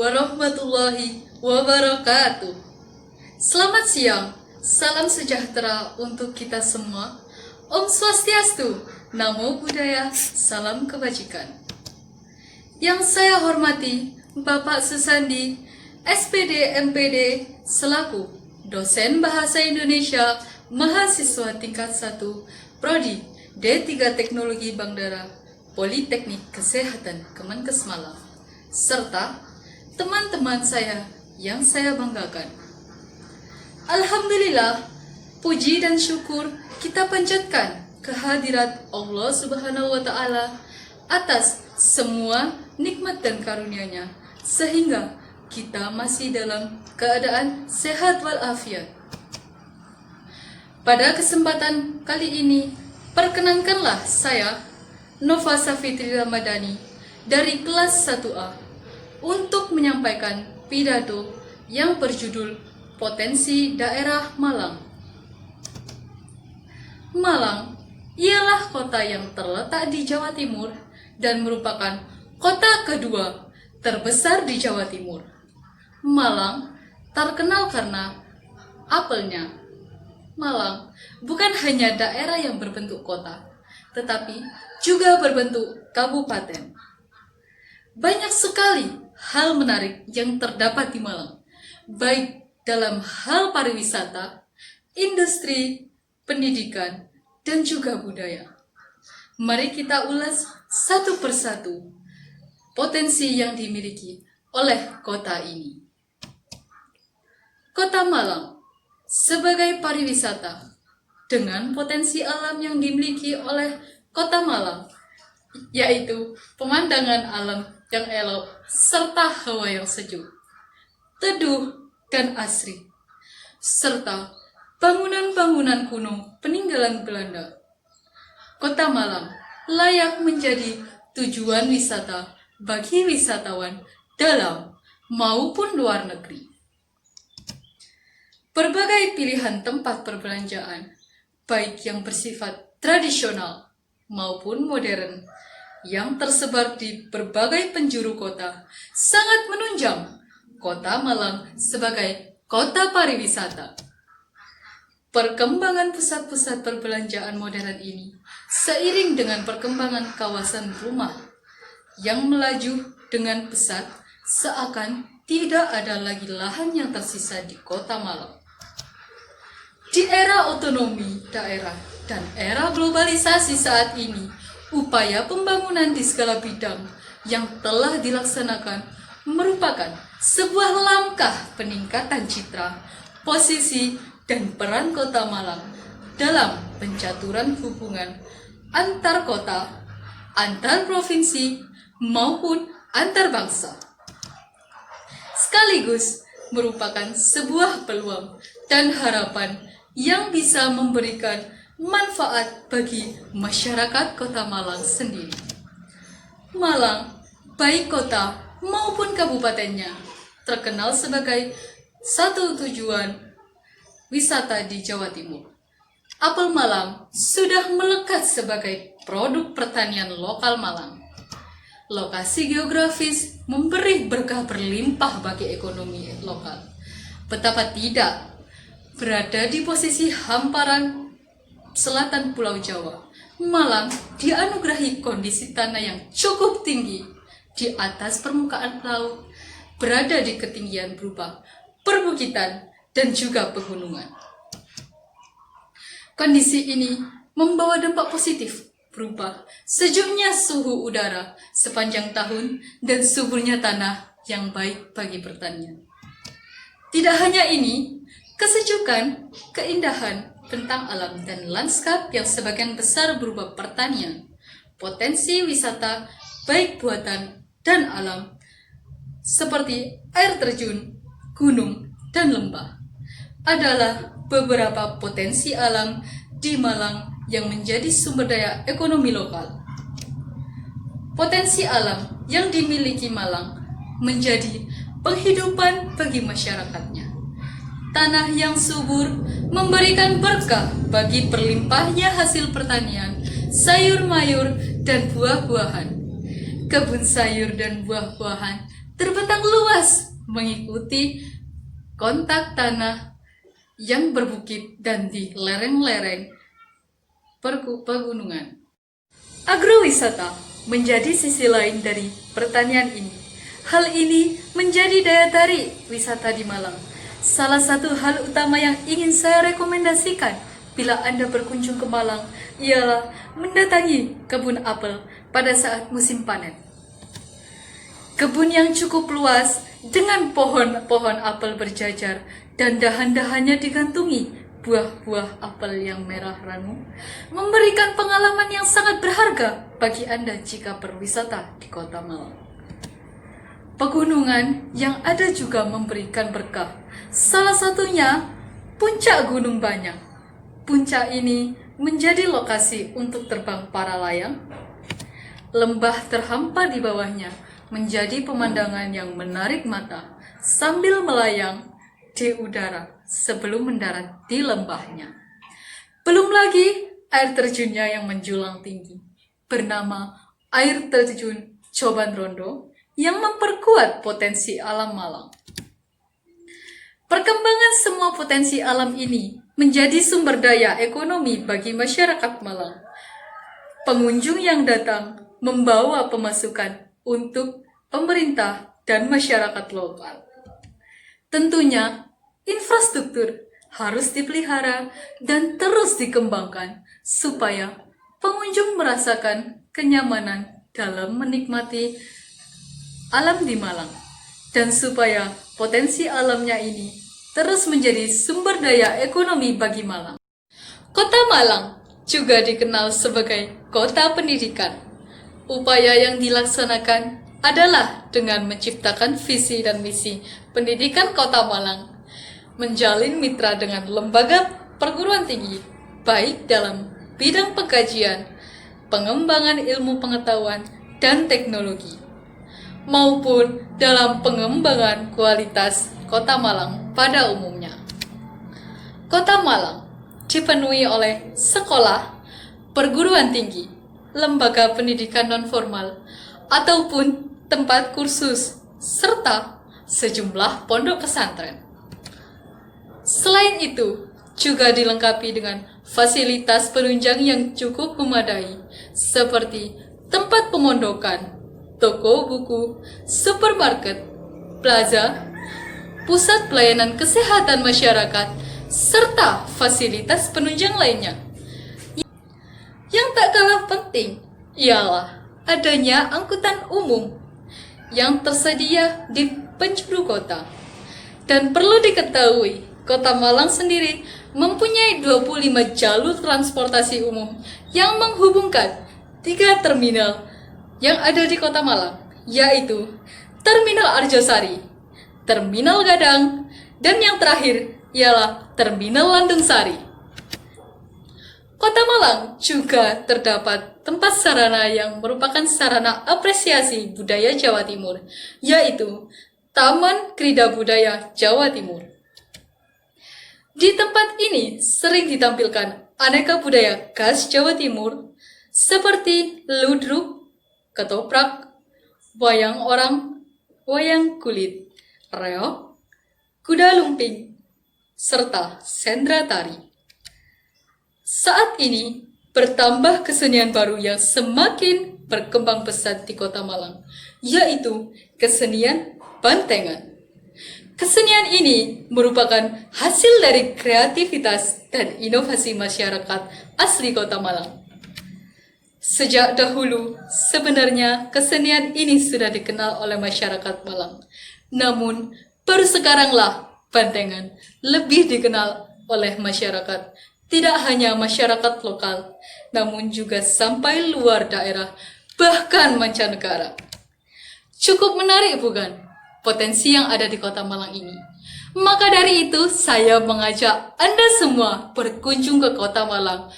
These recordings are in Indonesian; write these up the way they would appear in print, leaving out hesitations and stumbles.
warahmatullahi wabarakatuh. Selamat siang, salam sejahtera untuk kita semua. Om Swastiastu, Namo Buddhaya, salam kebajikan. Yang saya hormati Bapak Susandi, SPD MPD, selaku dosen Bahasa Indonesia, mahasiswa tingkat 1, Prodi D3 Teknologi Bangdara, Politeknik Kesehatan Kemenkes Malang, serta teman-teman saya yang saya banggakan. Alhamdulillah, puji dan syukur kita panjatkan kehadirat Allah Subhanahu wa Ta'ala atas semua nikmat dan karunia-Nya, sehingga kita masih dalam keadaan sehat walafiat. Pada kesempatan kali ini, perkenankanlah saya, Nova Safitri Ramadhani, dari kelas 1A, untuk menyampaikan pidato yang berjudul Potensi Daerah Malang. Malang ialah kota yang terletak di Jawa Timur dan merupakan kota kedua terbesar di Jawa Timur. Malang terkenal karena apelnya. Malang bukan hanya daerah yang berbentuk kota, tetapi juga berbentuk kabupaten. Banyak sekali hal menarik yang terdapat di Malang, baik dalam hal pariwisata, industri, pendidikan, dan juga budaya. Mari kita ulas satu persatu potensi yang dimiliki oleh kota ini. Kota Malang sebagai pariwisata, dengan potensi alam yang dimiliki oleh Kota Malang, yaitu pemandangan alam yang elok serta hawa yang sejuk, teduh dan asri, serta bangunan-bangunan kuno peninggalan Belanda. Kota Malang layak menjadi tujuan wisata bagi wisatawan dalam maupun luar negeri. Berbagai pilihan tempat perbelanjaan, baik yang bersifat tradisional maupun modern, yang tersebar di berbagai penjuru kota, sangat menunjang Kota Malang sebagai kota pariwisata. Perkembangan pusat-pusat perbelanjaan modern ini seiring dengan perkembangan kawasan rumah yang melaju dengan pesat, seakan tidak ada lagi lahan yang tersisa di Kota Malang. Di era otonomi daerah dan era globalisasi saat ini, upaya pembangunan di segala bidang yang telah dilaksanakan merupakan sebuah langkah peningkatan citra, posisi, dan peran Kota Malang dalam pencaturan hubungan antar kota, antar provinsi, maupun antar bangsa. Sekaligus merupakan sebuah peluang dan harapan yang bisa memberikan manfaat bagi masyarakat Kota Malang sendiri. Malang, baik kota maupun kabupatennya, terkenal sebagai satu tujuan wisata di Jawa Timur. Apel Malang sudah melekat sebagai produk pertanian lokal Malang. Lokasi geografis memberi berkah berlimpah bagi ekonomi lokal. Betapa tidak, berada di posisi hamparan selatan Pulau Jawa, Malang dianugerahi kondisi tanah yang cukup tinggi di atas permukaan laut, berada di ketinggian berupa perbukitan dan juga pegunungan. Kondisi ini membawa dampak positif berupa sejuknya suhu udara sepanjang tahun dan suburnya tanah yang baik bagi pertanian. Tidak hanya ini, kesejukan, keindahan, bentang alam, dan lanskap yang sebagian besar berupa pertanian, potensi wisata baik buatan dan alam, seperti air terjun, gunung, dan lembah, adalah beberapa potensi alam di Malang yang menjadi sumber daya ekonomi lokal. Potensi alam yang dimiliki Malang menjadi penghidupan bagi masyarakatnya. Tanah yang subur memberikan berkah bagi berlimpahnya hasil pertanian, sayur mayur, dan buah-buahan. Kebun sayur dan buah-buahan terbentang luas mengikuti kontak tanah yang berbukit dan di lereng-lereng pegunungan. Agrowisata menjadi sisi lain dari pertanian ini. Hal ini menjadi daya tarik wisata di Malang. Salah satu hal utama yang ingin saya rekomendasikan bila Anda berkunjung ke Malang ialah mendatangi kebun apel pada saat musim panen. Kebun yang cukup luas dengan pohon-pohon apel berjajar dan dahan-dahannya digantungi buah-buah apel yang merah ranum memberikan pengalaman yang sangat berharga bagi Anda jika berwisata di Kota Malang. Pegunungan yang ada juga memberikan berkah. Salah satunya Puncak Gunung Banyak. Puncak ini menjadi lokasi untuk terbang para layang. Lembah terhampar di bawahnya menjadi pemandangan yang menarik mata sambil melayang di udara sebelum mendarat di lembahnya. Belum lagi air terjunnya yang menjulang tinggi, bernama air terjun Coban Rondo yang memperkuat potensi alam Malang. Perkembangan semua potensi alam ini menjadi sumber daya ekonomi bagi masyarakat Malang. Pengunjung yang datang membawa pemasukan untuk pemerintah dan masyarakat lokal. Tentunya, infrastruktur harus dipelihara dan terus dikembangkan supaya pengunjung merasakan kenyamanan dalam menikmati alam di Malang dan supaya potensi alamnya ini terus menjadi sumber daya ekonomi bagi Malang. Kota Malang juga dikenal sebagai kota pendidikan. Upaya yang dilaksanakan adalah dengan menciptakan visi dan misi pendidikan Kota Malang, menjalin mitra dengan lembaga perguruan tinggi, baik dalam bidang pengkajian, pengembangan ilmu pengetahuan dan teknologi, maupun dalam pengembangan kualitas Kota Malang pada umumnya. Kota Malang dipenuhi oleh sekolah, perguruan tinggi, lembaga pendidikan non-formal, ataupun tempat kursus, serta sejumlah pondok pesantren. Selain itu, juga dilengkapi dengan fasilitas penunjang yang cukup memadai, seperti tempat pemondokan, toko buku, supermarket, plaza, pusat pelayanan kesehatan masyarakat, serta fasilitas penunjang lainnya. Yang tak kalah penting ialah adanya angkutan umum yang tersedia di penjuru kota. Dan perlu diketahui, Kota Malang sendiri mempunyai 25 jalur transportasi umum yang menghubungkan 3 terminal yang ada di Kota Malang, yaitu Terminal Arjosari, Terminal Gadang, dan yang terakhir ialah Terminal Landung Sari. Kota Malang juga terdapat tempat sarana yang merupakan sarana apresiasi budaya Jawa Timur, yaitu Taman Krida Budaya Jawa Timur. Di tempat ini sering ditampilkan aneka budaya khas Jawa Timur seperti ludruk, ketoprak, wayang orang, wayang kulit, reog, kuda lumping, serta sendra tari. Saat ini bertambah kesenian baru yang semakin berkembang pesat di Kota Malang, yaitu kesenian bantengan. Kesenian ini merupakan hasil dari kreativitas dan inovasi masyarakat asli Kota Malang. Sejak dahulu, sebenarnya kesenian ini sudah dikenal oleh masyarakat Malang. Namun, baru sekaranglah bantengan lebih dikenal oleh masyarakat. Tidak hanya masyarakat lokal, namun juga sampai luar daerah, bahkan mancanegara. Cukup menarik bukan potensi yang ada di Kota Malang ini? Maka dari itu, saya mengajak Anda semua berkunjung ke Kota Malang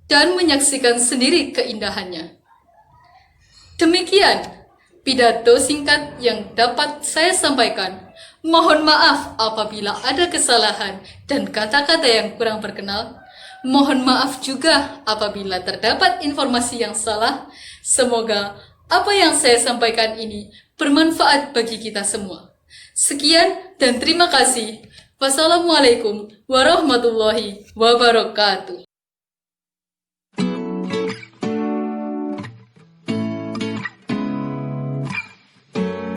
dan menyaksikan sendiri keindahannya. Demikian pidato singkat yang dapat saya sampaikan. Mohon maaf apabila ada kesalahan dan kata-kata yang kurang berkenan. Mohon maaf juga apabila terdapat informasi yang salah. Semoga apa yang saya sampaikan ini bermanfaat bagi kita semua. Sekian dan terima kasih. Wassalamualaikum warahmatullahi wabarakatuh.